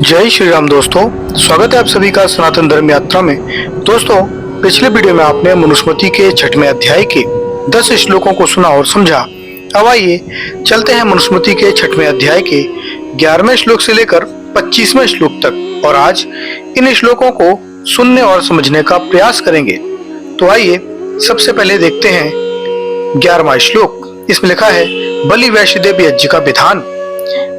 जय श्री राम दोस्तों, स्वागत है आप सभी का सनातन धर्म यात्रा में। दोस्तों, पिछले वीडियो में आपने मनुस्मृति के 6वें अध्याय के 10 श्लोकों को सुना और समझा। अब आइए चलते हैं मनुस्मृति के 6वें अध्याय के 11वें श्लोक से लेकर 25वें श्लोक तक और आज इन श्लोकों को सुनने और समझने का प्रयास करेंगे। तो आइए सबसे पहले देखते हैं 11वां श्लोक। इसमें लिखा है बलि वैश्य देव यज्ञ का विधान।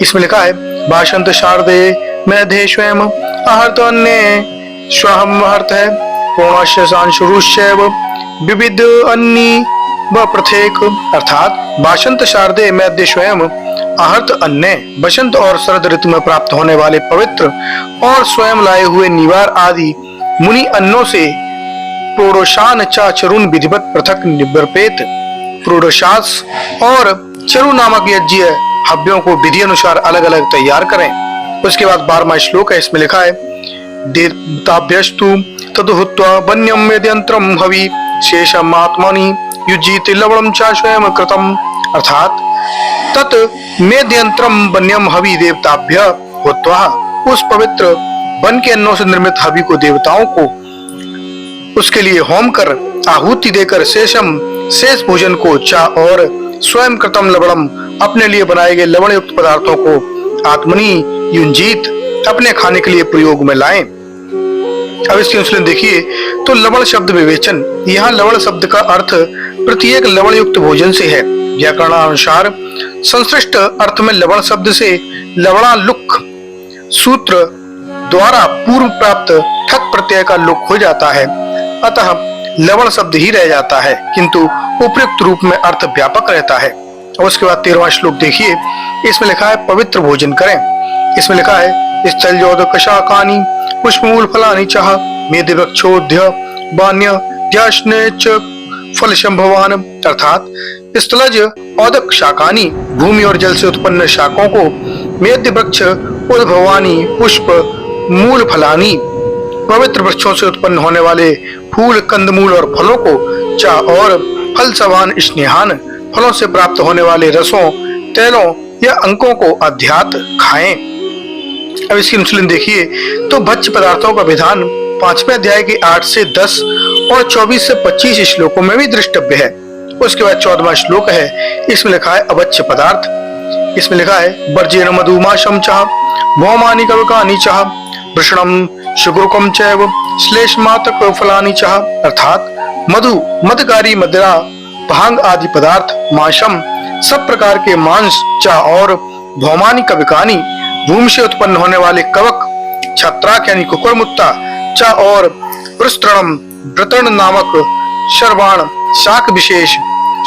इसमें लिखा है भाषंत शारदे मेधे स्वयं आहर्त अन्य स्वहम हर्त है पूर्णस्य सांशुरुष्यैव विविध अन्नी व प्रथेक। अर्थात भाषंत शारदे मेधे स्वयं आहर्त अन्य बसंत और शरद ऋतु में प्राप्त होने वाले पवित्र और स्वयं लाए हुए निवार आदि मुनि अन्नों से प्रोडोशान चा चरुण विधिवत पृथक निवर्पेत। प्रोडोशास और चरु नामक यज्ञ हव्यों को विधि अनुसार अलग अलग तैयार करें। उसके बाद 12वां श्लोक है। इसमें लिखा है देवताभ्यस्तु तदुहुत्वा वन्यम यद्यंत्रम हवि शेषम आत्मनि युज्यते लवणम च स्वयं कृतम। अर्थात तत् मेद्यंत्रम वन्यम हवि देवताभ्य हुत्वा, उस पवित्र वन के अन्नों से निर्मित हवि को देवताओं को उसके लिए होम कर आहुति देकर शेष भोजन को चा और स्वयं कृतम लवणम, अपने लिए बनाए गए लवण युक्त पदार्थों को आत्मनि युंजीत, अपने खाने के लिए प्रयोग में लाएं। अब इसके अनुसार देखिए तो लवण शब्द विवेचन, यहाँ लवण शब्द का अर्थ प्रत्येक लवण युक्त भोजन से है। व्याकरणानुसार संश्लिष्ट अर्थ में लवण शब्द से लवणालुक सूत्र द्वारा पूर्व प्राप्त ठक प्रत्यय का लुक हो जाता है, अतः लवण शब्द ही रह जाता है, किंतु उपयुक्त रूप में अर्थ व्यापक रहता है। और उसके बाद 13वां श्लोक देखिए। इसमें लिखा है पवित्र भोजन करें। इसमें लिखा है स्थलजोदक शाकानि पुष्पमूल फलानि चाह मेदे वृक्षोध्य बान्य ध्यास्ने च फल संभवान। अर्थात स्थलज औदक शाकानि, भूमि और जल से उत्पन्न शाकों को, मेद्य वृक्ष उद्भवानी पुष्प मूल फलानी, पवित्र वृक्षों से उत्पन्न होने वाले फूल कंदमूल और फलों को, चा और फल सवान स्नेहान, फलों से प्राप्त होने वाले रसों तेलों या अंकों को अध्यात खाएं। अब इसकी अनुशीलन देखिए तो भक्ष्य पदार्थों का विधान 5वें अध्याय के 8 से 10 और 24 से 25 श्लोकों में भी दृष्टव्य है। उसके बाद 14वां श्लोक है। इसमें लिखा है अभक्ष्य पदार्थ। इसमें लिखा है वर्जेन मधुमाशम चाह भौमानि कवकानि चाह वृषणम शुक्रुकम चैव श्लेषमातक फलानि चाह। अर्थात मधु, मदकारी मदिरा, भांग आदि पदार्थ, मांसम सब प्रकार के मांस, चा और भौमानि कवकानि भूमि से उत्पन्न होने वाले कवक, छत्राक यानी कुकुरमुत्ता, चा और वृस्तृणम व्रतण नामक शर्वाण शाक विशेष,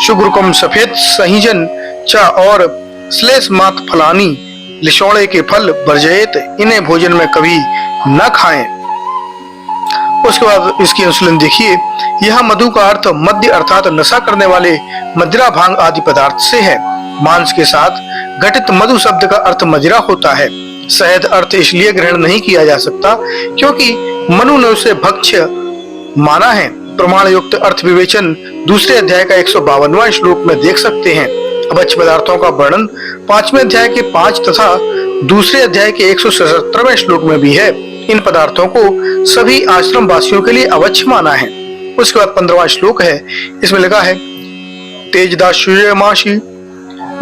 शुक्रुकम सफेद सहीजन, चा और श्लेष मात फलानी लिशोड़े के फल वर्जयेत, इन्हें भोजन में कभी न खाएं। उसके बाद इसकी अनुशीलन देखिए। यह मधु का अर्थ मद्य अर्थात नशा करने वाले मदिरा भांग आदि पदार्थ से है। मांस के साथ घटित मधु शब्द का अर्थ मदिरा होता है। शहद अर्थ इसलिए ग्रहण नहीं किया जा सकता क्योंकि मनु ने उसे भक्ष्य माना है। प्रमाण युक्त अर्थ विवेचन दूसरे अध्याय का 152वां श्लोक में देख सकते हैं। अभक्ष्य पदार्थों का वर्णन 5वें अध्याय के 5 तथा दूसरे अध्याय के 177वें श्लोक में भी है। इन पदार्थों को सभी आश्रम वासियों के लिए अवश्य माना है। उसके बाद 15वां श्लोक है। इसमें लिखा है तेजदाशुयमाशी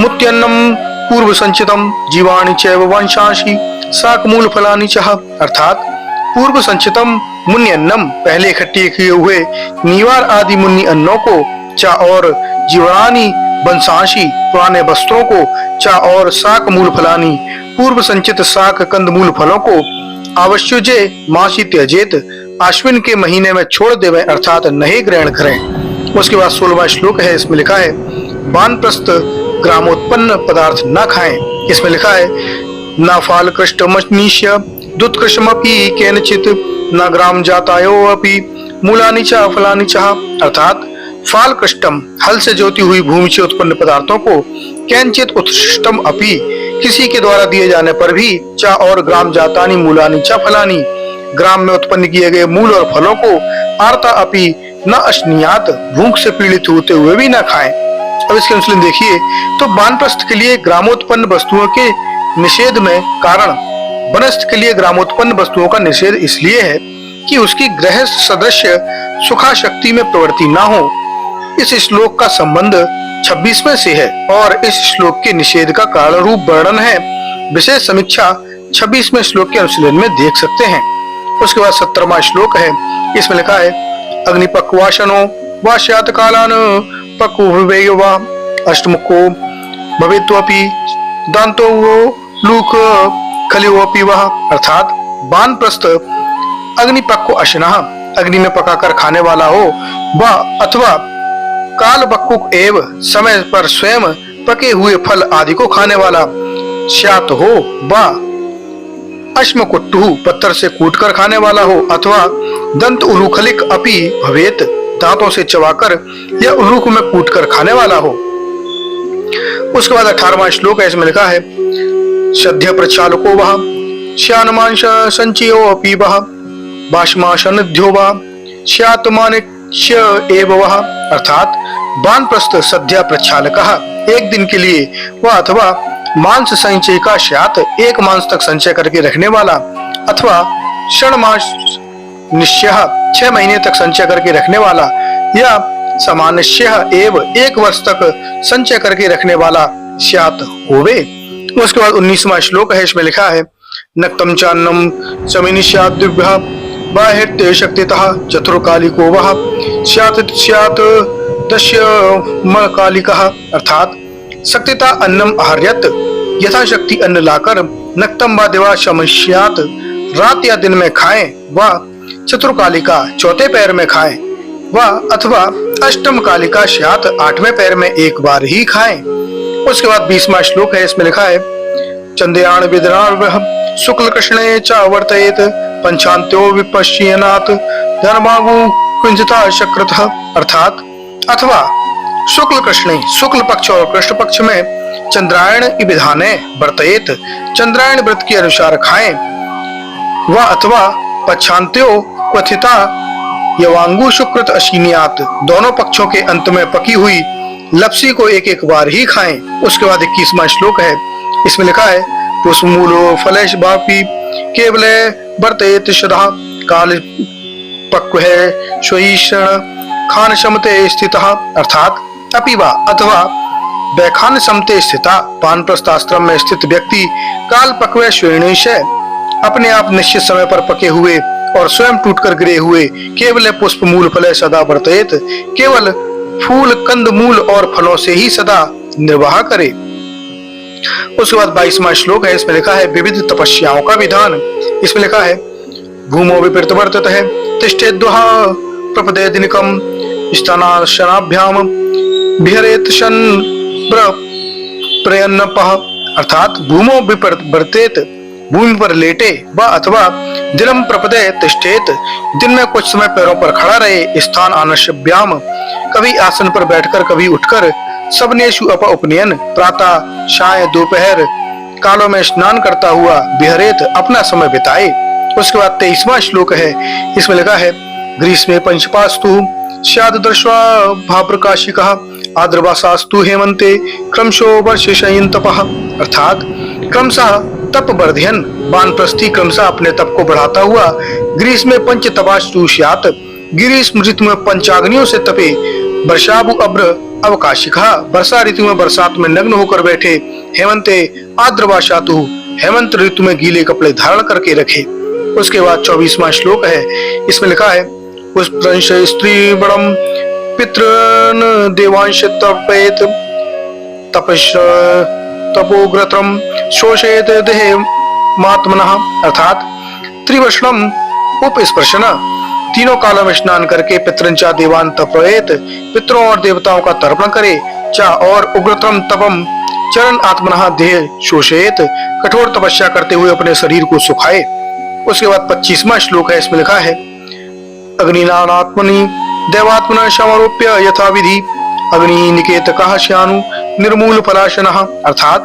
मुत्यन्नम पूर्व संचितम जीवाणि चैव वंशांशी शाकमूल फलानि चाह। अर्थात पूर्व संचितम मुन्यन्नम, पहले इकट्ठे किए हुए निवार आदि मुन्नी अन्नों को, चा और जीवाणि वंशांशी पुराने वस्त्रों को, चा और शाक मूल फलानी पूर्व संचित शाक कंदमूल फलों को, आवश्युजे मासी त्यजेत, आश्विन के महीने में छोड़ देवें अर्थात नहीं ग्रहण करें। उसके बाद 16वां श्लोक है। इसमें लिखा है वानप्रस्थ ग्रामोत्पन्न पदार्थ न खाएं। इसमें लिखा है न फाल कृष्ट मनीष्य दुत्कृष्टमपि केनचित न ग्राम जातायो अपि मूलानि च फलानि च। अर्थात फाल कृष्टम, हल से जोती हुई भूमि से उत्पन्न पदार्थों को, केनचित उत्कृष्टम अपि, किसी के द्वारा दिए जाने पर भी, चा और ग्राम जातानि मूलानि च फलानि, ग्राम में उत्पन्न किए गए मूल और फलों को, आर्ता अपि न अश्नियात, भूख से पीड़ित होते हुए भी न खाएं। अब इसके अनुशीलन देखिए तो वानप्रस्थ के लिए ग्रामोत्पन्न वस्तुओं के निषेध में कारण वनस्थ के लिए ग्रामोत्पन्न वस्तुओं का निषेध इसलिए है कि उसकी गृहस्थ सदस्य सुखाशक्ति में प्रवृत्ति न हो। इस श्लोक का संबंध 26वें से है और इस श्लोक के निषेध का कारण रूप वर्णन है। विशेष समीक्षा 26वें श्लोक के अनुशीलन में देख सकते हैं। उसके बाद 17वां श्लोक है। इसमें लिखा है अग्निपक्वाशनो वाश्यात कालान पक्ववेयो वा अष्टमुखो भवेत्वपि दांतो लूक खलियोपि वह, अर्थात वानप्रस्थ अग्निपक्व अशनः, अग्नि में पकाकर खाने वाला हो, व अथवा काल बक्कुक एव, समय पर स्वयं पके हुए फल आदि को खाने वाला श्यात हो, व अश्मकुट्टु, पत्थर से कूटकर खाने वाला हो, अथवा दंत उलूखलिक अपि भवेत, दांतों से चबाकर या उलूख में कूटकर खाने वाला हो। उसके बाद 18वां श्लोक है। इसमें लिखा है सद्य प्रचालको वह श्यानमांश संचयो अपि वह बाष्माशनध्यो वा श्यातमानिच्य एव वह, अर्थात वानप्रस्थ सद्य प्रचालकः, एक दिन के लिए वह, अथवा मांस संचय का श्यात, एक मांस तक संचय करके रखने वाला, अथवा षण्मास निश्चय 6 महीने तक संचय करके रखने वाला, या सामान्यशः एव, 1 वर्ष तक संचय करके रखने वाला श्यात होवे। उसके बाद 19वां श्लोक है। इसमें लिखा है नक्तम चान्नम समिनिष्याद्दिभ्यः बाह्यते शक्तितः चतुर्कालिको वह स्यात् दस्य मकालिकः, अर्थात शक्तिता अन्नम आहर्यत, यथाशक्ति अन्न लाकर नक्तम व दिवा शमस्यात्, रात या दिन में खाएं, व चतुर्कालिका, चौथे पैर में खाएं, व अथवा अष्टम कालिका स्यात्, 8वें पैर में एक बार ही खाएं। उसके बाद 20वां श्लोक है। इसमें लिखा है चंद्रयान विदरार्वः शुक्ल कृष्णे च वर्तयेत पंचान्त्यो विपश्यनात् धर्मागु कुंजता शक्रतः, अर्थात अथवा शुक्ल कृष्णे, शुक्ल पक्ष और कृष्ण पक्ष में चंद्रायण विधाने वर्तयेत, चंद्रायण व्रत के अनुसार खाएं, व अथवा पक्षांत्यो क्वथिता यवांगु शुक्रत अशीनियात, दोनों पक्षों के अंत में पकी हुई लपसी को एक एक बार ही खाएं। उसके बाद 21वां श्लोक है। इसमें लिखा है पुष्पमूलो फलेश बापी केवले वर्तयेत सदा काल पक्व है स्वईषण खान समते स्थितः, अर्थात अपिवा, अथवा वैखान समते स्थिता, वानप्रस्थाश्रम में स्थित व्यक्ति काल पक्व श्रेणीश है, अपने आप निश्चित समय पर पके हुए और स्वयं टूटकर गिरे हुए केवल पुष्प मूल फले सदा वर्तयेत, केवल फूल कंद मूल और फलों से ही सदा निर्वाह करे। उसके बाद 22वां श्लोक है। इसमें लिखा है विविध तपस्याओं का विधान। इसमें लिखा है भूमो विपरीत वर्तते तिष्ठेद्वः प्रपदे दिनकम स्तनाशनाभ्याम विहरेत शन प्रयन्नपः, अर्थात भूमो विपरीत वर्तेत, भूमि पर लेटे, व अथवा दिनम प्रपदे तिष्ठेत, दिन में कुछ समय पैरों पर खड़ा रहे, स्थान आनश्यभ्याम, कभी आसन पर बैठकर कभी उठकर, सबनेषु अप उपनयन, प्रातः साय दोपहर कालों में स्नान करता हुआ विहरेत, अपना समय बिताए। उसके बाद 23वां श्लोक है। इसमें लिखा है ग्रीष्मे पंचपास्तु स्याददर्शवा भाप्रकाशिकः आद्रवासास्तु हेमंते क्रमशो वर्षशयन तपः, अर्थात क्रमशः तप वर्धयन, वानप्रस्थी क्रमशः अपने तप को बढ़ाता हुआ ग्रीष्म में पंच तपास्तु स्यात्, ग्रीष्म ऋतु में पंचाग्नियों से तपे, वर्षाभु अभ्र अवकाशिका, वर्षा ऋतु में बरसात में नग्न होकर बैठे, हेमंते आद्रवासातु, हेमंत ऋतु में गीले कपड़े धारण करके रखे। उसके बाद 24वां श्लोक है। इसमें लिखा है पुष्पंश स्त्री बड़म पितृन देवांश तपेत तपस् तपोग्रत्रम शोषेत देहे मात्मनः, अर्थात त्रिवर्षणम उपस्पर्शन, तीनों कालों में स्नान करके पितृंचा देवान तपेत, पितरों और देवताओं का तर्पण करे, चा और उग्रतम तपम चरण आत्मनः देह शोषेत, कठोर तपस्या करते हुए अपने शरीर को सुखाए। उसके बाद 25वां श्लोक है। इसमें लिखा है अग्निनात्मनि देवात्मन समारोप्य यथा विधि अग्नि निकेतकः श्यानु निर्मूल फलाशनः, अर्थात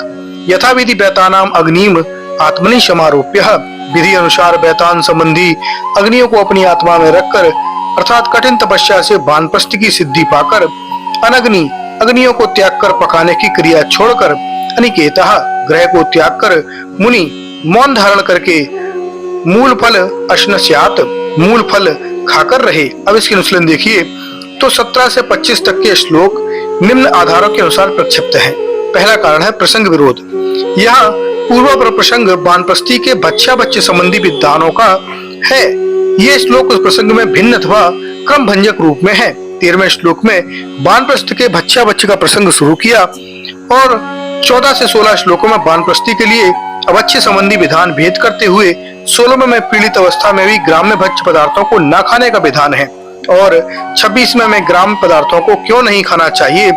यथा विधि बैतानाम अग्निम आत्मनि समारोप्य, विधि अनुसार बैतान संबंधी अग्नियों को अपनी आत्मा में रखकर, अर्थात कठिन तपस्या से वानप्रस्थ की सिद्धि पाकर, अनग्नि अग्नियों को त्याग कर पकाने की क्रिया छोड़कर, अनिकेतः ग्रह को त्याग कर मुनि मौन धारण करके मूल फल अश्नस्यात्, मूल फल खाकर रहे। अब इसकी अनुशीलन देखिए तो 17 से 25 तक के श्लोक निम्न आधारों के अनुसार प्रक्षिप्त हैं। पहला कारण है प्रसंग विरोध। यहाँ पूर्व प्रसंग वानप्रस्थी के बच्चा बच्चे संबंधी विद्वानों का है। ये श्लोक उस प्रसंग में भिन्न अथवा क्रम भंजक रूप में है। 13वें श्लोक में वानप्रस्थ के बच्चा बच्चे का प्रसंग शुरू किया और 14 से 16 श्लोकों में वानप्रस्थी के लिए अबच्चे संबंधी विधान भेद करते हुए 16वें में पीड़ित अवस्था में भी ग्राम्य भक्ष्य पदार्थों को न खाने का विधान है और 26वें में ग्राम्य पदार्थों को क्यों नहीं खाना चाहिए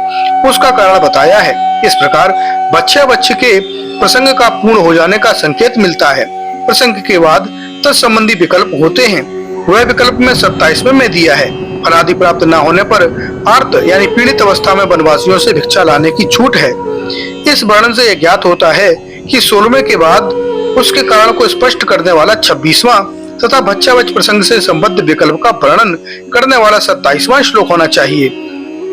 उसका कारण बताया है। इस प्रकार बच्चे बच्चे के प्रसंग का पूर्ण हो जाने का संकेत मिलता है। प्रसंग के बाद तत्संबंधी विकल्प होते हैं। वह विकल्प में 27वें में दिया है। अनादि प्राप्त न होने पर आर्त यानी पीड़ित अवस्था में वनवासियों से भिक्षा लाने की छूट है। इस वर्णन से यह ज्ञात होता है कि 16वें के बाद उसके कारण को स्पष्ट करने वाला 26वां तथा बच्चा बच्च प्रसंग से संबद्ध विकल्प का वर्णन करने वाला 27वां श्लोक होना चाहिए।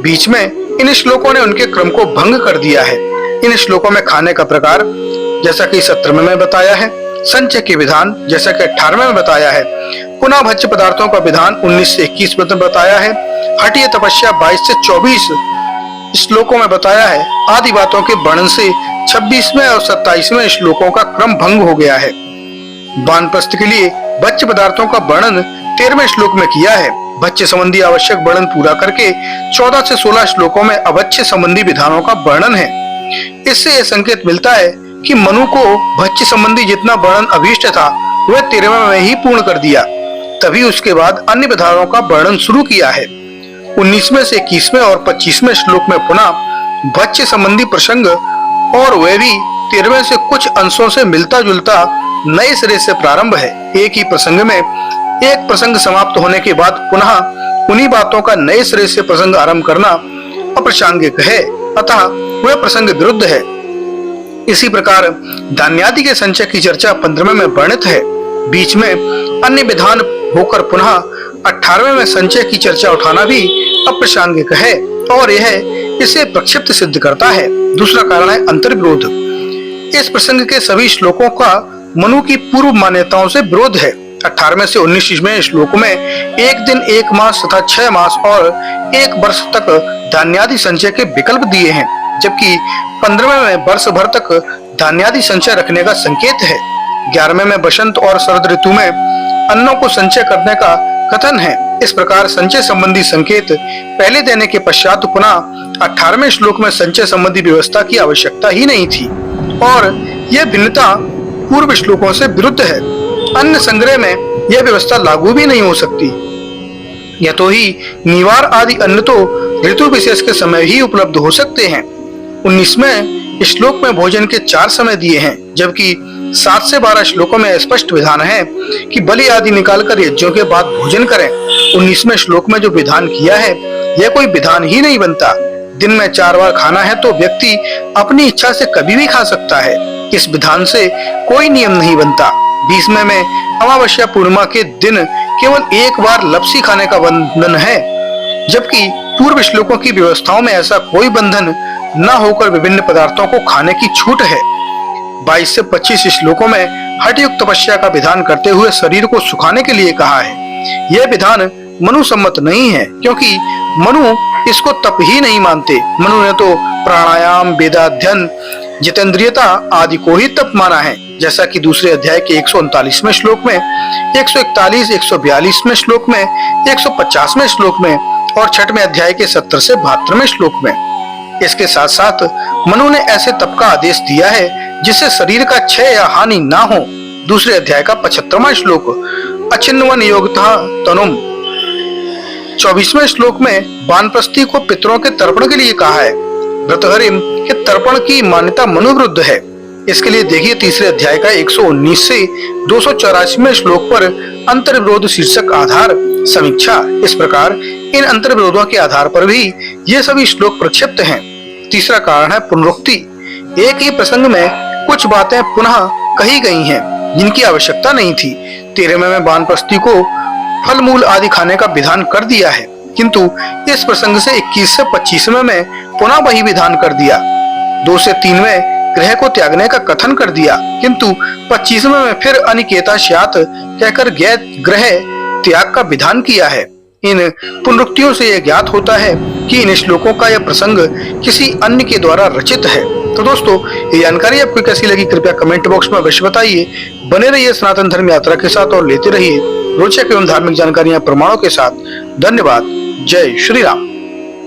बीच में इन श्लोकों ने उनके क्रम को भंग कर दिया है। इन श्लोकों में खाने का प्रकार जैसा कि 17वें में बताया है, संचय के विधान जैसा कि 18वें में बताया है, पुनः भक्ष्य पदार्थों का विधान 19 से 21 में बताया है, हठीय तपस्या 22 से 24 श्लोकों में बताया है। आदि बातों के वर्णन से 26वें और 27वें श्लोकों का क्रम भंग हो गया है। वानप्रस्थ के लिए भक्ष्य पदार्थों का वर्णन 13वें श्लोक में किया है। भक्ष्य संबंधी आवश्यक वर्णन पूरा करके 14 से 16 श्लोकों में अभक्ष्य संबंधी विधानों का वर्णन है। इससे यह संकेत मिलता है कि मनु को भक्ष्य संबंधी जितना वर्णन अभीष्ट था वह 13वें में ही पूर्ण कर दिया, तभी उसके बाद अन्य विधानों का वर्णन शुरू किया है। 19वें से 21वें और 25वें श्लोक में पुनः भक्ष्य संबंधी प्रसंग और वह भी 13वें से कुछ अंशों से मिलता जुलता नए सिरे से प्रारंभ है। एक ही प्रसंग में एक प्रसंग समाप्त होने के बाद पुनः उन्हीं बातों का नए सिरे से प्रसंग आरंभ करना अप्रासंगिक है, अतः वह प्रसंग विरुद्ध है। इसी प्रकार धान्यादि के संचय की चर्चा 15वें में वर्णित है। बीच में अन्य विधान होकर पुनः 18वें में संचय की चर्चा उठाना भी अप्रासंगिक है और यह इसे प्रक्षिप्त सिद्ध करता है। दूसरा कारण है अंतर्विरोध। इस प्रसंग के सभी श्लोकों का मनु की पूर्व मान्यताओं से विरोध है। 18वें से 19वें श्लोकों में एक दिन, एक मास तथा 6 मास और 1 वर्ष तक धान्यादि संचय के विकल्प दिए हैं, जबकि 15वें में वर्ष भर तक धान्यादि संचय रखने का संकेत है। 11वें में बसंत और शरद ऋतु में अन्नों को संचय करने का कथन है। इस प्रकार संचय संबंधी संकेत पहले देने के पश्चात पुनः 18वें श्लोक में संचय संबंधी व्यवस्था की आवश्यकता ही नहीं थी और यह भिन्नता पूर्व श्लोकों से विरुद्ध है। अन्न संग्रह में यह व्यवस्था लागू भी नहीं हो सकती। यह तो ही निवार आदि अन्न तो ऋतु विशेष के समय ही उपलब्ध हो सकते हैं। 19वें श्लोक में भोजन के 4 समय दिए हैं, जबकि 7 से 12 श्लोकों में स्पष्ट विधान है कि बलि आदि निकालकर यज्ञों के बाद भोजन करें। 19वें श्लोक में जो विधान किया है यह कोई विधान ही नहीं बनता। दिन में 4 बार खाना है तो व्यक्ति अपनी इच्छा से कभी भी खा सकता है। इस विधान से कोई नियम नहीं बनता। 20वें में अमावस्या पूर्णिमा के दिन केवल 1 बार लपसी खाने का बंधन है, जबकि पूर्व श्लोकों की व्यवस्थाओं में ऐसा कोई बंधन न होकर विभिन्न पदार्थों को खाने की छूट है। 22 से 25 श्लोकों में हठयुक्त तपस्या का विधान करते हुए शरीर को सुखाने के लिए कहा है। यह विधान मनु सम्मत नहीं है, क्योंकि मनु इसको तप ही नहीं मानते। मनु ने तो प्राणायाम, वेदाध्ययन, जितेंद्रियता आदि को ही तप माना है, जैसा कि दूसरे अध्याय के 139वें श्लोक में, 141, 142वें श्लोक में, 150वें श्लोक में और 6वें अध्याय के 70 से 72वें श्लोक में। इसके साथ साथ मनु ने ऐसे तप का आदेश दिया है जिससे शरीर का क्षय या हानि ना हो। दूसरे अध्याय का 75वां श्लोक, अचिन्वन योगतः तनुम। 24वें श्लोक में वानप्रस्थी को पितरों के तर्पण के लिए कहा है। व्रतहरिम के तर्पण की मान्यता मनु विरुद्ध है। इसके लिए देखिए तीसरे अध्याय का 119 से 284वें श्लोक पर अंतर्विरोध शीर्षक आधार समीक्षा। इस प्रकार इन अंतर्विरोधों के आधार पर भी ये सभी श्लोक प्रक्षिप्त हैं। तीसरा कारण है पुनरुक्ति। एक ही प्रसंग में कुछ बातें पुनः कही गई हैं जिनकी आवश्यकता नहीं थी। 13वें में वानप्रस्थी को फल मूल आदि खाने का विधान कर दिया है, किंतु इस प्रसंग से 21 से 25वें में पुनः वही विधान कर दिया। 2 से 3 में ग्रह को त्यागने का कथन कर दिया, किंतु 25वें में फिर अनिकेता स्यात् कहकर ग्रह त्याग का विधान किया है। इन पुनरुक्तियों से यह ज्ञात होता है कि इन श्लोकों का यह प्रसंग किसी अन्य के द्वारा रचित है। तो दोस्तों, ये जानकारी आपको कैसी लगी कृपया कमेंट बॉक्स में अवश्य बताइए। बने रहिए सनातन धर्म यात्रा के साथ और लेते रहिए रोचक एवं धार्मिक जानकारियां प्रमाणों के साथ। धन्यवाद। जय श्री राम।